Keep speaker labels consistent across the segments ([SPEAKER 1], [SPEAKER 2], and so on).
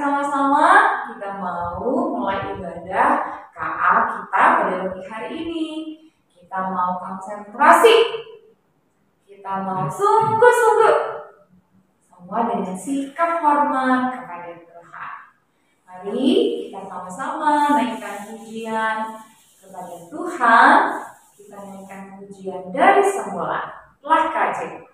[SPEAKER 1] bersama-sama kita mau mulai ibadah KA kita pada pagi hari ini. Kita mau konsentrasi, kita mau sungguh-sungguh, semua dengan sikap hormat kepada Tuhan. Mari kita sama-sama naikkan pujian kepada Tuhan. Kita naikkan pujian dari semula. Telah kaji.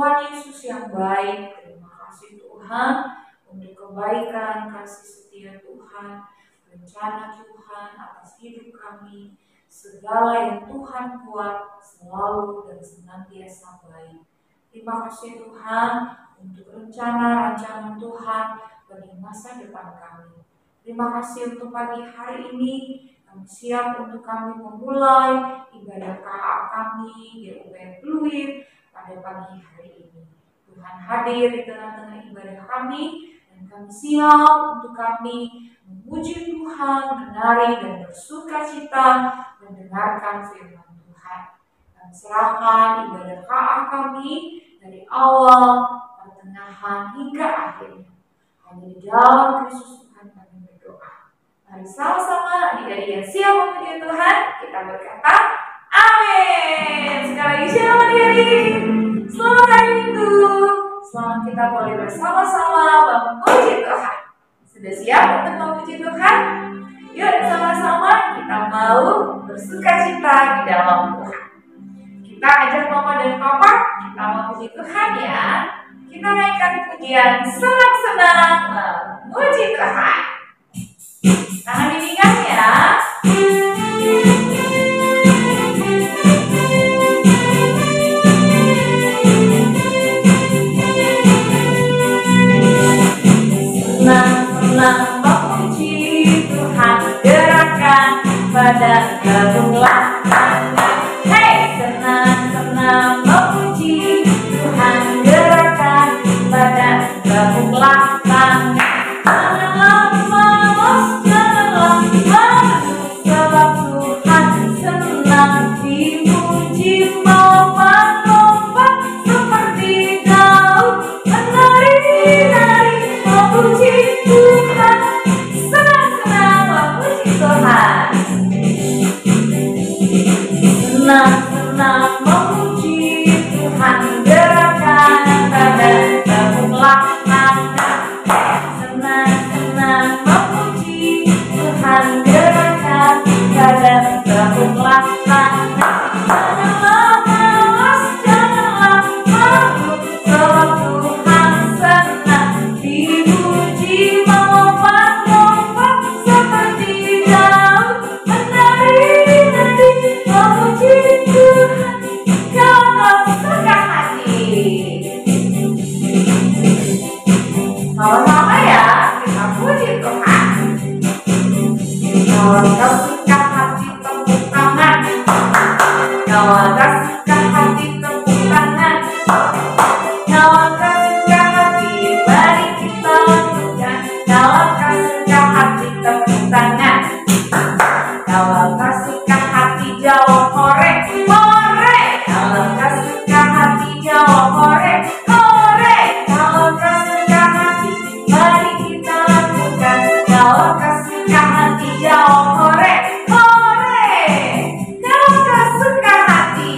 [SPEAKER 1] Tuhan Yesus yang baik, terima kasih Tuhan untuk kebaikan, kasih setia Tuhan, rencana Tuhan atas hidup kami, segala yang Tuhan buat selalu dan senantiasa baik. Terima kasih Tuhan untuk rencana-rancangan Tuhan bagi masa depan kami. Terima kasih untuk pagi hari ini, kami siap untuk kami memulai ibadah KA kami di UPN Pluit pada pada pagi hari ini. Tuhan hadir di tengah-tengah ibadah kami, dan kami siap untuk kami memuji Tuhan, menari dan bersuka cita mendengarkan firman Tuhan. Kami serahkan ibadah KA kami dari awal, pertengahan hingga akhirnya. Hanya di dalam Kristus Tuhan kami berdoa. Mari sama-sama adik-adik yang siap memuji Tuhan, kita berkata amin. Sekali lagi siap adik-adik. Selamat hari Minggu. Selamat kita boleh bersama-sama memuji Tuhan. Sudah siap untuk memuji Tuhan? Yuk sama-sama kita mau bersuka cita di dalam Tuhan. Kita ajak mama dan papa, kita memuji Tuhan ya. Kita naikkan pujian senang-senang memuji Tuhan. Tangan dipinggang ya. Senang-senang memuji Tuhan, gerakan badan gabunglah tangan. Hey, senang-senang memuji Tuhan, gerakan badan gabunglah tangan. Janganlah malas, janganlah malu, sebab Tuhan senang dipuji. Lompat-lompat seperti Daud, menari-nari memuji Tuhan, senang-senang memuji Tuhan. Senang-senang memuji Tuhan, gerakan badan gabunglah tangan. Senang-senang memuji Tuhan, gerakan badan gabunglah tangan. Janganlah malas, janganlah malu, sebab Tuhan senang dipuji. Melompat-lompat seperti Daud, menari-nari memuji Tuhan, kalau suka hati. Sama-sama ya, kita puji Tuhan. Kalau kau suka hati, tepuk tangan. Kalau kau suka hati, tepuk tangan. Kalau kau suka hati, mari kita lakukan. Kalau kau suka hati, tepuk tangan. Kalau kau suka hati, jawab hore, hore. Kalau kau suka hati, jawab hore, hore. Kalau kau suka hati, mari kita lakukan. Kalau kau suka hati, jawab hore, hore. Kalau kau suka hati,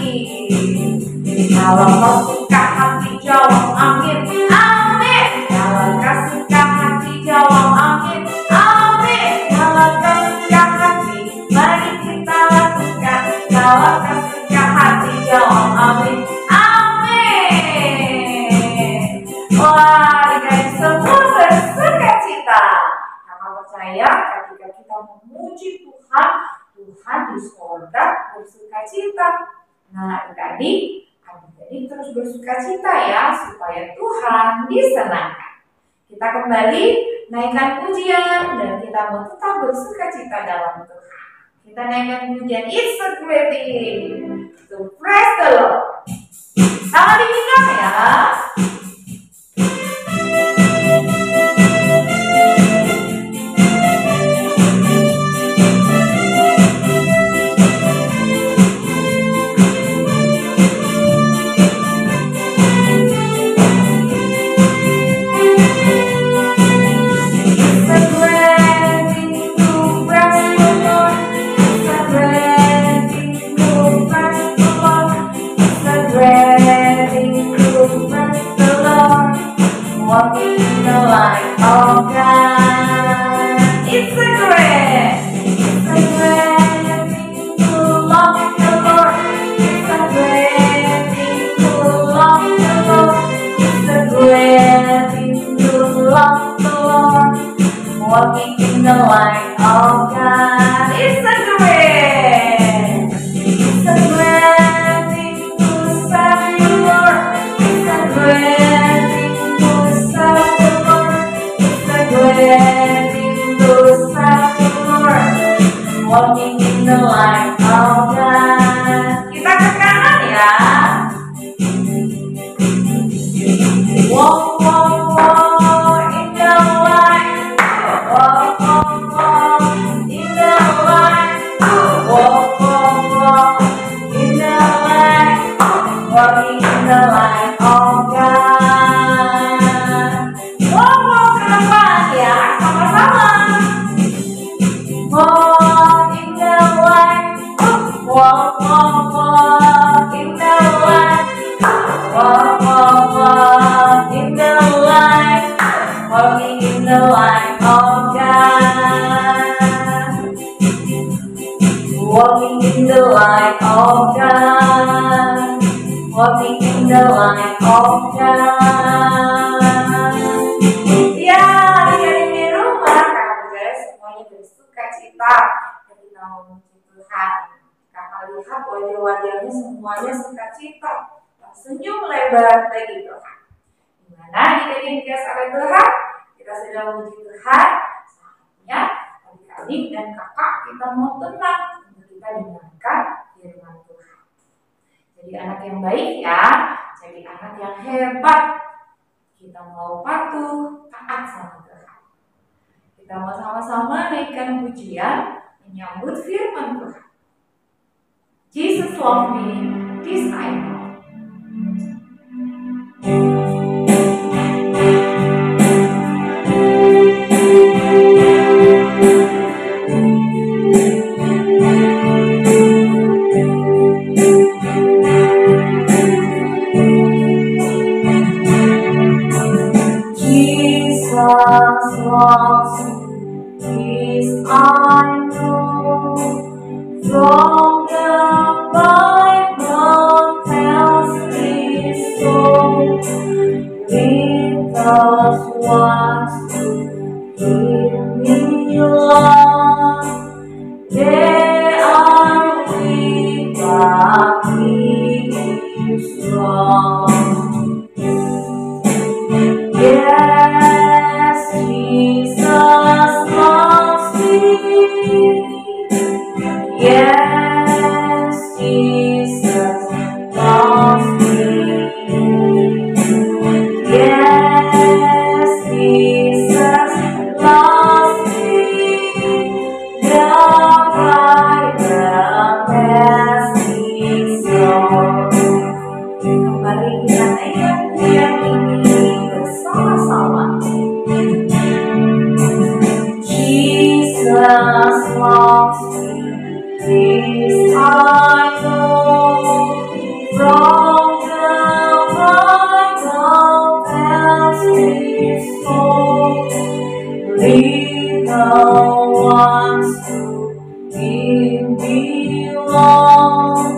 [SPEAKER 1] kalau kau suka hati, jawab amin, amin. Kalau kau suka hati, jawab amin, amin. Kalau kau suka hati, mari kita lakukan. Kalau kau suka hati, jawab amin, amin. Wah, adik-adik semua bersuka cita. Karena percaya ketika kita memuji Tuhan, Tuhan di surga bersuka cita. Nah, adik-adik terus bersuka cita ya, supaya Tuhan disenangkan. Kita kembali naikkan pujian dan kita mau tetap bersuka cita dalam Tuhan. Kita naikkan pujian It's a Great Day to praise the Lord. Tangan dipinggang ya. Walking in the light of God. It's a great thing to love the Lord. It's a great thing to love the Lord. It's a great thing to love the Lord. Walking in the light of God. It's a great thing to serve the Lord. It's a great thing to serve the Lord. It's a great thing to serve of God. Ngomong ke depan ya, sama-sama. Walk in the light, walk, walk, walk in the light, walk, walk, walk in the light, walking in the light of God, walking in the light of God, walking in the light of God. Ya, adik-adik di rumah, kakak semuanya bersuka cita ketika memuji Tuhan. Kakak lihat wajah-wajahnya semuanya sukacita, tersenyum lebar bagi Tuhan. Gimana adik-adik oleh Tuhan? Kita sudah memuji Tuhan. Saatnya adik-adik dan kakak kita mau tenang untuk kita dengarkan firman Tuhan. Jadi anak yang baik ya, jadi anak yang hebat. Kita mau patuh, taat sama Tuhan. Kita mau sama-sama naikkan pujian menyambut firman Tuhan. Jesus loved me, this I know. Jesus loves me, this I know. From the Bible tells me so. Jesus wants to give me love. They are weak, but He is strong. Yes, Jesus loves me. Yes, Jesus loves me. Yes, Jesus loves me. The Bible tells me so. Kembali kita naikkan pujian ini bersama-sama. Jesus loves me, this I know. From the Bible tells me so. Little ones to give me love.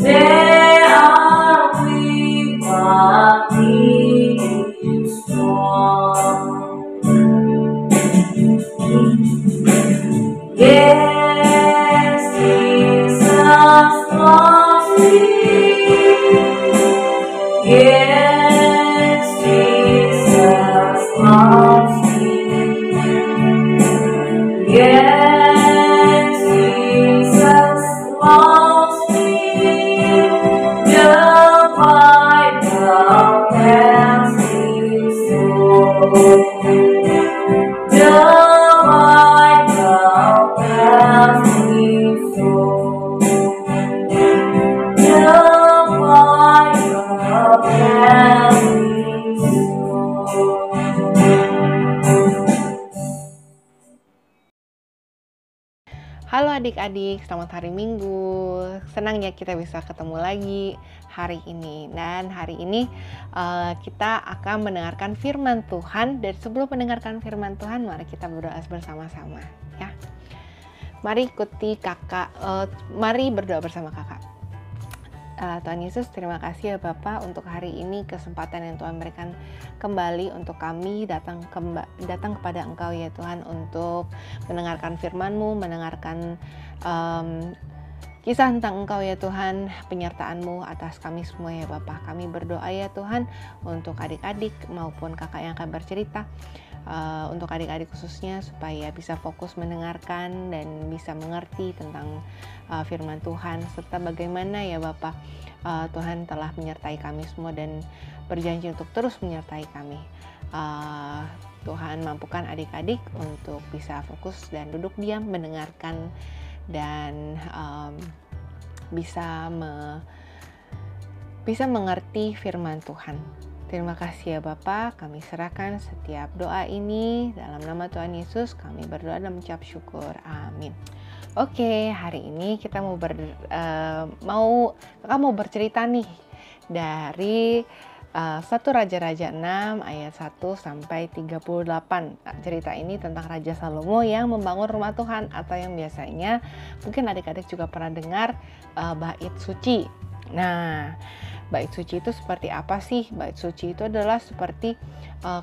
[SPEAKER 1] They are weak, but He is strong. Yes, Jesus loves me. Yes, Jesus loves me. Yes, Jesus loves me. The Bible tells me so. The Bible tells me so. The Bible tells me so.
[SPEAKER 2] Halo adik-adik, selamat hari Minggu. Senang ya kita bisa ketemu lagi hari ini. Dan hari ini kita akan mendengarkan firman Tuhan. Dan sebelum mendengarkan firman Tuhan, mari kita berdoa bersama-sama ya. Mari ikuti kakak, mari berdoa bersama kakak. Tuhan Yesus, terima kasih ya Bapa untuk hari ini, kesempatan yang Tuhan berikan kembali untuk kami datang kepada Engkau ya Tuhan, untuk mendengarkan firman-Mu, mendengarkan kisah tentang Engkau ya Tuhan, penyertaan-Mu atas kami semua ya Bapa. Kami berdoa ya Tuhan untuk adik-adik maupun kakak yang akan bercerita, untuk adik-adik khususnya, supaya bisa fokus mendengarkan dan bisa mengerti tentang firman Tuhan, serta bagaimana ya Bapa Tuhan telah menyertai kami semua dan berjanji untuk terus menyertai kami. Tuhan mampukan adik-adik untuk bisa fokus dan duduk diam mendengarkan dan bisa bisa mengerti firman Tuhan. Terima kasih ya Bapa, kami serahkan setiap doa ini dalam nama Tuhan Yesus, kami berdoa dan mengucap syukur. Amin. Oke, hari ini kita mau bercerita nih dari 1 Raja-Raja 6 ayat 1 sampai 38. Nah, cerita ini tentang Raja Salomo yang membangun rumah Tuhan, atau yang biasanya mungkin adik-adik juga pernah dengar bait suci. Nah, bait suci itu seperti apa sih? Bait suci itu adalah seperti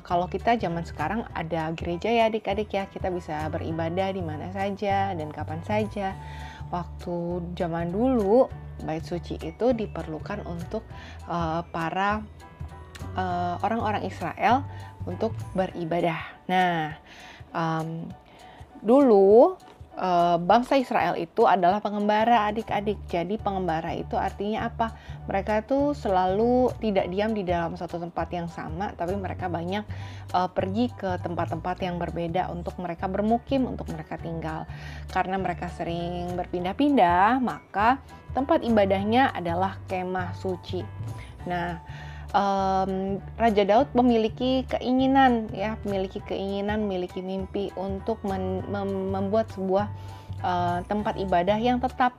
[SPEAKER 2] kalau kita zaman sekarang ada gereja ya adik-adik ya, kita bisa beribadah di mana saja dan kapan saja. Waktu zaman dulu bait suci itu diperlukan untuk para orang-orang Israel untuk beribadah. Nah, dulu bangsa Israel itu adalah pengembara adik-adik. Jadi pengembara itu artinya apa? Mereka tuh selalu tidak diam di dalam satu tempat yang sama, tapi mereka banyak pergi ke tempat-tempat yang berbeda untuk mereka bermukim, untuk mereka tinggal. Karena mereka sering berpindah-pindah, maka tempat ibadahnya adalah kemah suci. Nah, Raja Daud memiliki keinginan, memiliki mimpi untuk membuat sebuah tempat ibadah yang tetap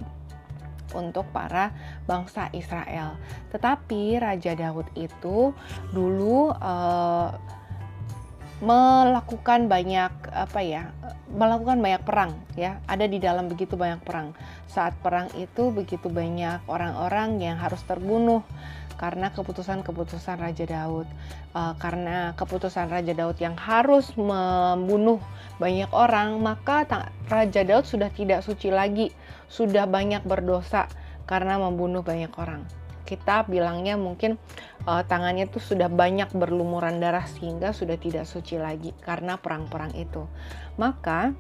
[SPEAKER 2] untuk para bangsa Israel. Tetapi Raja Daud itu dulu melakukan banyak perang ya, ada di dalam begitu banyak perang. Saat perang itu begitu banyak orang-orang yang harus terbunuh karena keputusan Raja Daud. Karena keputusan Raja Daud yang harus membunuh banyak orang, maka Raja Daud sudah tidak suci lagi, sudah banyak berdosa karena membunuh banyak orang. Kita bilangnya mungkin tangannya tuh sudah banyak berlumuran darah sehingga sudah tidak suci lagi karena perang-perang itu. Maka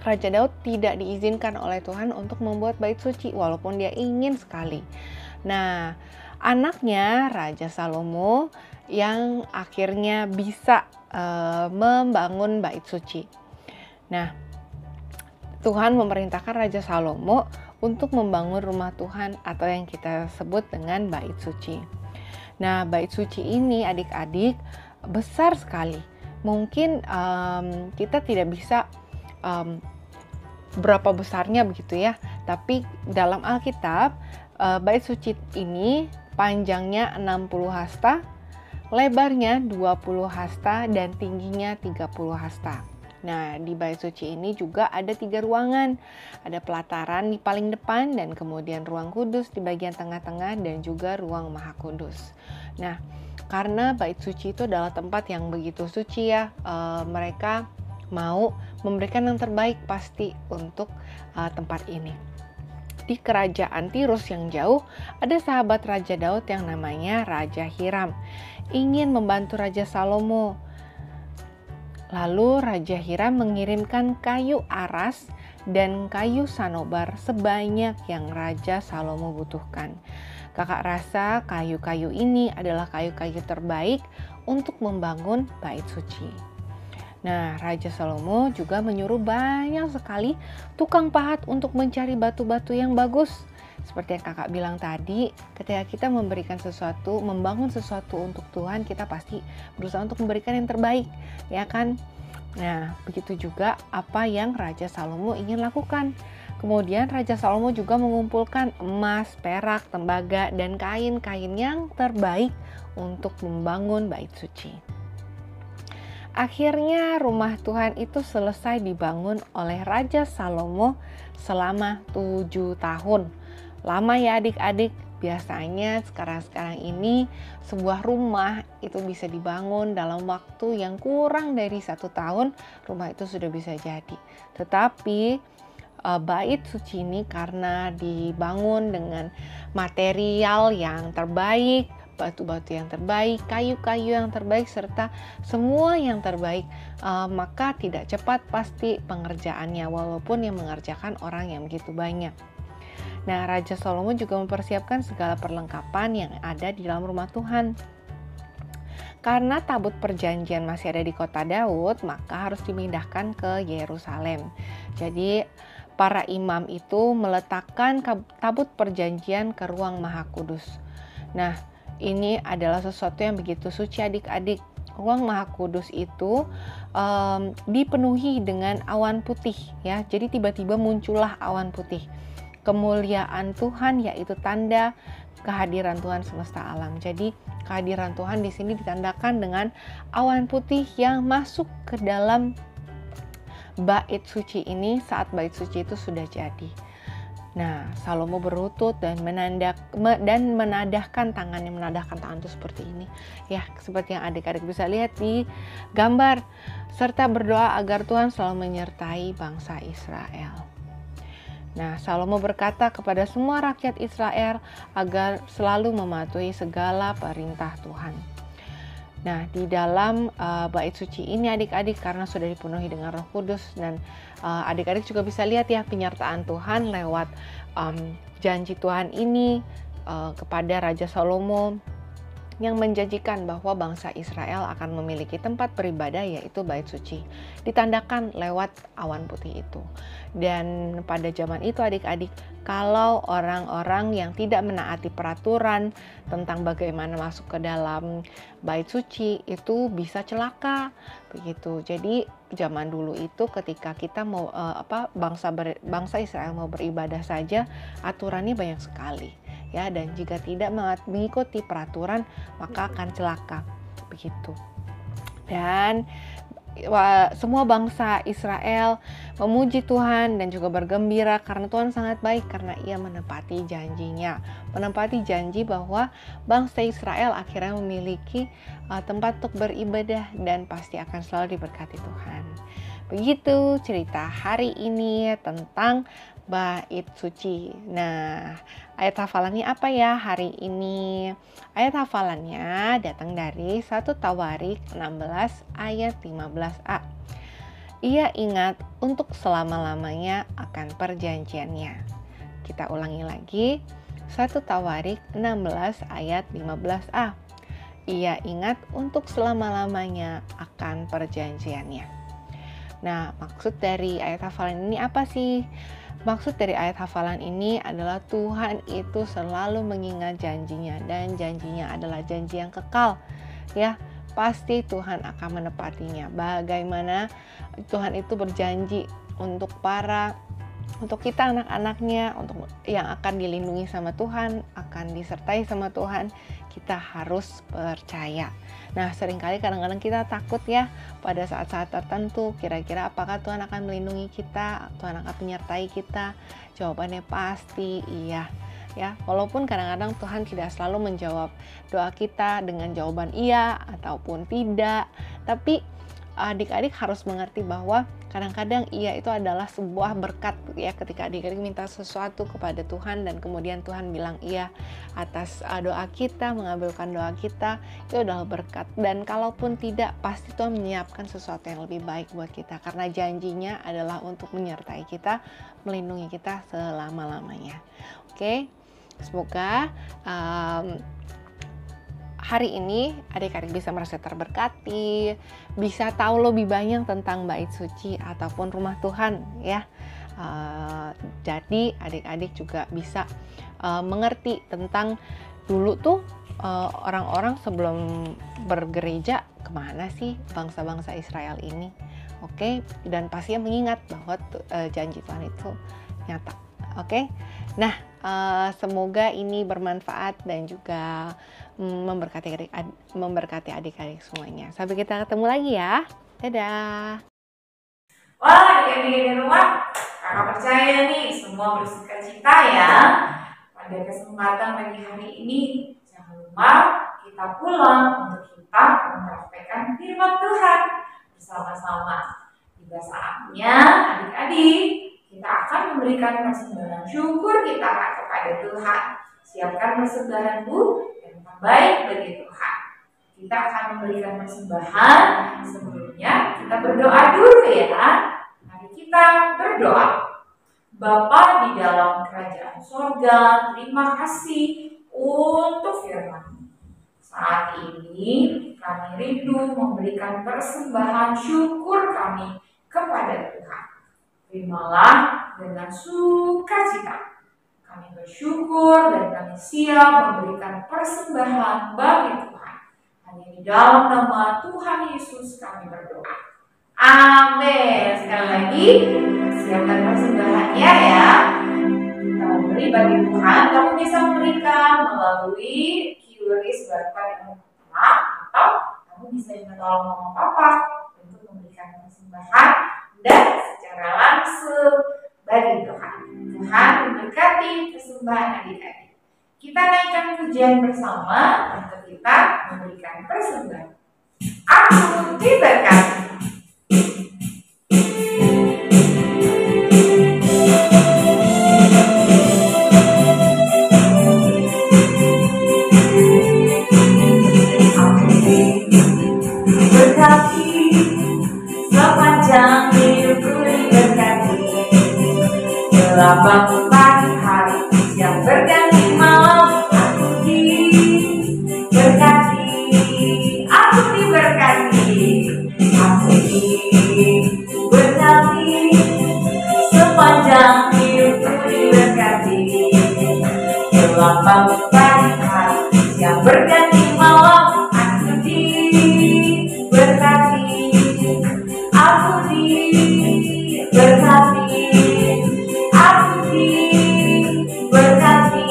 [SPEAKER 2] Raja Daud tidak diizinkan oleh Tuhan untuk membuat bait suci walaupun dia ingin sekali. Nah, anaknya Raja Salomo yang akhirnya bisa membangun bait suci. Nah, Tuhan memerintahkan Raja Salomo untuk membangun rumah Tuhan atau yang kita sebut dengan bait suci. Nah, bait suci ini adik-adik besar sekali. Mungkin kita tidak bisa berapa besarnya begitu ya, tapi dalam Alkitab bait suci ini panjangnya 60 hasta, lebarnya 20 hasta, dan tingginya 30 hasta. Nah, di bait suci ini juga ada 3 ruangan. Ada pelataran di paling depan, dan kemudian ruang kudus di bagian tengah-tengah, dan juga ruang maha kudus. Nah, karena bait suci itu adalah tempat yang begitu suci ya, mereka mau memberikan yang terbaik pasti untuk tempat ini. Di kerajaan Tirus yang jauh, ada sahabat Raja Daud yang namanya Raja Hiram, ingin membantu Raja Salomo. Lalu Raja Hiram mengirimkan kayu aras dan kayu sanobar sebanyak yang Raja Salomo butuhkan. Kakak rasa kayu-kayu ini adalah kayu-kayu terbaik untuk membangun bait suci. Nah, Raja Salomo juga menyuruh banyak sekali tukang pahat untuk mencari batu-batu yang bagus. Seperti yang kakak bilang tadi, ketika kita memberikan sesuatu, membangun sesuatu untuk Tuhan, kita pasti berusaha untuk memberikan yang terbaik, ya kan? Nah, begitu juga apa yang Raja Salomo ingin lakukan. Kemudian Raja Salomo juga mengumpulkan emas, perak, tembaga, dan kain-kain yang terbaik untuk membangun bait suci. Akhirnya rumah Tuhan itu selesai dibangun oleh Raja Salomo selama 7 tahun. Lama ya adik-adik. Biasanya sekarang ini sebuah rumah itu bisa dibangun dalam waktu yang kurang dari 1 tahun, rumah itu sudah bisa jadi. Tetapi bait suci ini karena dibangun dengan material yang terbaik, batu-batu yang terbaik, kayu-kayu yang terbaik, serta semua yang terbaik, maka tidak cepat pasti pengerjaannya walaupun yang mengerjakan orang yang begitu banyak. Nah, Raja Salomo juga mempersiapkan segala perlengkapan yang ada di dalam rumah Tuhan. Karena tabut perjanjian masih ada di kota Daud, maka harus dipindahkan ke Yerusalem. Jadi para imam itu meletakkan tabut perjanjian ke ruang maha kudus. Nah, ini adalah sesuatu yang begitu suci adik-adik. Ruang Maha Kudus itu dipenuhi dengan awan putih ya. Jadi tiba-tiba muncullah awan putih. Kemuliaan Tuhan yaitu tanda kehadiran Tuhan semesta alam. Jadi kehadiran Tuhan di sini ditandakan dengan awan putih yang masuk ke dalam bait suci ini saat bait suci itu sudah jadi. Nah, Salomo berlutut dan menadahkan tangan itu seperti ini. Ya, seperti yang adik-adik bisa lihat di gambar. Serta berdoa agar Tuhan selalu menyertai bangsa Israel. Nah, Salomo berkata kepada semua rakyat Israel agar selalu mematuhi segala perintah Tuhan. Nah, di dalam bait suci ini adik-adik karena sudah dipenuhi dengan Roh Kudus dan adik-adik juga bisa lihat ya penyertaan Tuhan lewat janji Tuhan ini kepada Raja Salomo yang menjanjikan bahwa bangsa Israel akan memiliki tempat beribadah yaitu bait suci. Ditandakan lewat awan putih itu. Dan pada zaman itu adik-adik, kalau orang-orang yang tidak menaati peraturan tentang bagaimana masuk ke dalam bait suci itu bisa celaka begitu. Jadi zaman dulu itu ketika kita mau bangsa Israel mau beribadah saja aturannya banyak sekali. Ya, dan jika tidak mengikuti peraturan maka akan celaka begitu. Dan semua bangsa Israel memuji Tuhan dan juga bergembira karena Tuhan sangat baik karena ia menepati janjinya. Menepati janji bahwa bangsa Israel akhirnya memiliki tempat untuk beribadah dan pasti akan selalu diberkati Tuhan. Begitu cerita hari ini tentang bait suci. Nah, ayat hafalannya apa ya hari ini? Ayat hafalannya datang dari 1 Tawarik 16 ayat 15a. Ia ingat untuk selama-lamanya akan perjanjiannya. Kita ulangi lagi. 1 Tawarik 16 ayat 15a. Ia ingat untuk selama-lamanya akan perjanjiannya. Nah, maksud dari ayat hafalan ini apa sih? Maksud dari ayat hafalan ini adalah Tuhan itu selalu mengingat janjinya dan janjinya adalah janji yang kekal. Ya, pasti Tuhan akan menepatinya. Bagaimana Tuhan itu berjanji untuk kita anak-anaknya, untuk yang akan dilindungi sama Tuhan, akan disertai sama Tuhan, kita harus percaya. Nah, seringkali kadang-kadang kita takut ya pada saat-saat tertentu, kira-kira apakah Tuhan akan melindungi kita, Tuhan akan menyertai kita? Jawabannya pasti iya. Ya, walaupun kadang-kadang Tuhan tidak selalu menjawab doa kita dengan jawaban iya ataupun tidak, tapi adik-adik harus mengerti bahwa kadang-kadang iya itu adalah sebuah berkat ya, ketika adik-adik minta sesuatu kepada Tuhan dan kemudian Tuhan bilang iya atas doa kita, mengabulkan doa kita, itu adalah berkat. Dan kalaupun tidak, pasti Tuhan menyiapkan sesuatu yang lebih baik buat kita karena janjinya adalah untuk menyertai kita, melindungi kita selama-lamanya. Oke, semoga hari ini adik-adik bisa merasa terberkati, bisa tahu lebih banyak tentang bait suci ataupun rumah Tuhan ya. Jadi adik-adik juga bisa mengerti tentang dulu tuh orang-orang sebelum bergereja kemana sih bangsa-bangsa Israel ini. Oke, dan pastinya mengingat bahwa janji Tuhan itu nyata. Oke, nah semoga ini bermanfaat dan juga memberkati adik-adik semuanya. Sampai kita ketemu lagi ya. Dadah.
[SPEAKER 1] Wah, adik-adik di rumah, kakak percaya nih semua bersuka cita ya. Pada kesempatan pagi hari ini, jangan lupa kita pulang untuk kita mempraktekkan firman Tuhan bersama-sama. Tiba saatnya adik-adik, kita akan memberikan persembahan syukur kita kepada Tuhan. Siapkan persembahanmu yang terbaik bagi Tuhan. Kita akan memberikan persembahan. Sebelumnya kita berdoa dulu ya. Mari kita berdoa. Bapa di dalam kerajaan sorga, terima kasih untuk firman. Saat ini kami rindu memberikan persembahan syukur kami kepada Tuhan. Terimalah dengan sukacita. Kami bersyukur dan kami siap memberikan persembahan bagi Tuhan. Hanya di dalam nama Tuhan Yesus kami berdoa. Amin. Sekali lagi, siapkan persembahannya ya. Kita memberi bagi Tuhan. Kamu bisa memberikan melalui QRIS barcode yang pertama, atau kamu bisa menolong mama papa untuk memberikan persembahan dan secara langsung bagi Tuhan. Tuhan memberkati persembahan adik-adik. Kita naikkan pujian bersama untuk kita memberikan persembahan. Aku diberkati. Sepanjang hidupku diberkati, selama pagi hari yang berganti malam, aku diberkati, aku diberkati, aku diberkati. Sepanjang hidupku diberkati, selama pagi hari yang berganti malam, aku diberkati. Aku diberkati, aku diberkati.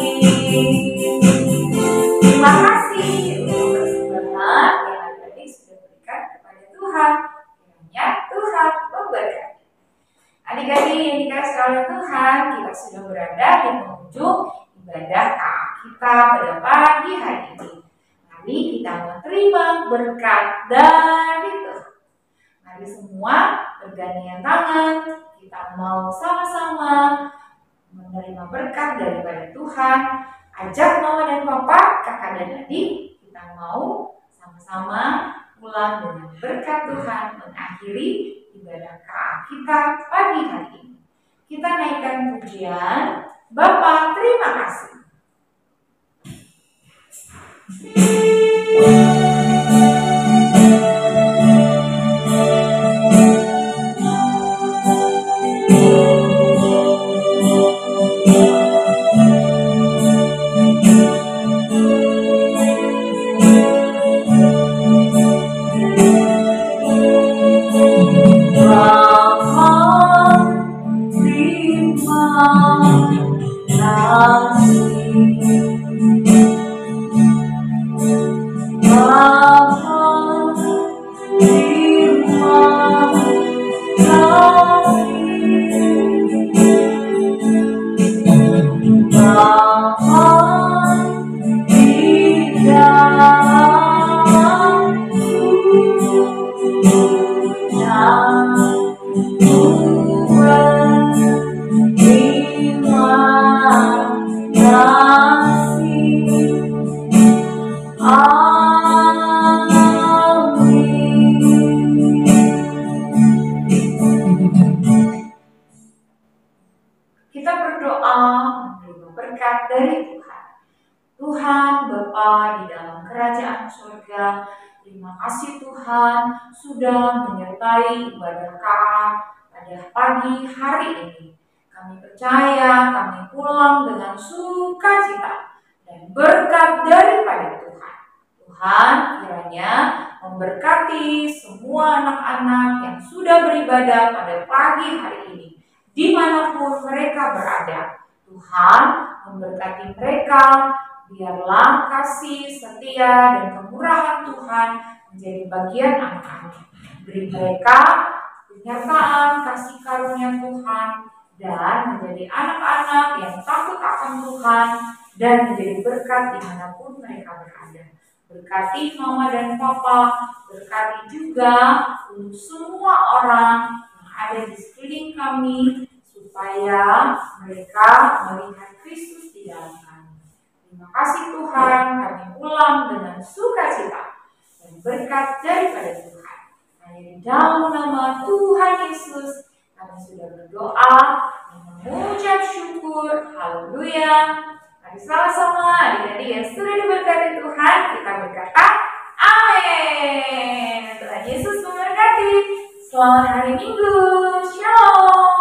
[SPEAKER 1] Terima kasih untuk persembahan yang adik-adik sudah berikan kepada Tuhan. Kiranya Tuhan memberkati. Adik-adik yang dikasihi oleh Tuhan, kita sudah berada di penghujung ibadah KA kita pada pagi hari ini. Mari kita menerima berkat dari Tuhan. Mari semua bergandengan tangan, kita mau sama-sama menerima berkat daripada Tuhan. Ajak mama dan papa, kakak dan adik, kita mau sama-sama pulang dengan berkat Tuhan mengakhiri ibadah KA kita pagi hari ini. Kita naikkan pujian, Bapa terima kasih. Kita berdoa menerima berkat dari Tuhan. Tuhan Bapa di dalam kerajaan surga, terima kasih Tuhan sudah menyertai ibadah KA pada pagi hari ini. Kami percaya kami pulang dengan sukacita dan berkat daripada Tuhan. Tuhan kiranya memberkati semua anak-anak yang sudah beribadah pada pagi hari ini, dimanapun mereka berada. Tuhan memberkati mereka, biarlah kasih, setia, dan kemurahan Tuhan menjadi bagian anak-anak. Beri mereka penyertaan kasih karunia Tuhan dan menjadi anak-anak yang takut akan Tuhan dan menjadi berkat dimanapun mereka berada. Berkati mama dan papa, berkati juga untuk semua orang yang ada di sekeliling kami, supaya mereka melihat Kristus di dalam kami. Terima kasih Tuhan, kami pulang dengan sukacita dan berkat daripada Tuhan. Hanya di dalam nama Tuhan Yesus kami sudah berdoa dan mengucap syukur. Haleluya. Mari sama-sama adik-adik yang sudah diberkati Tuhan, kita berkata amin. Tuhan Yesus memberkati. Selamat hari Minggu. Shalom.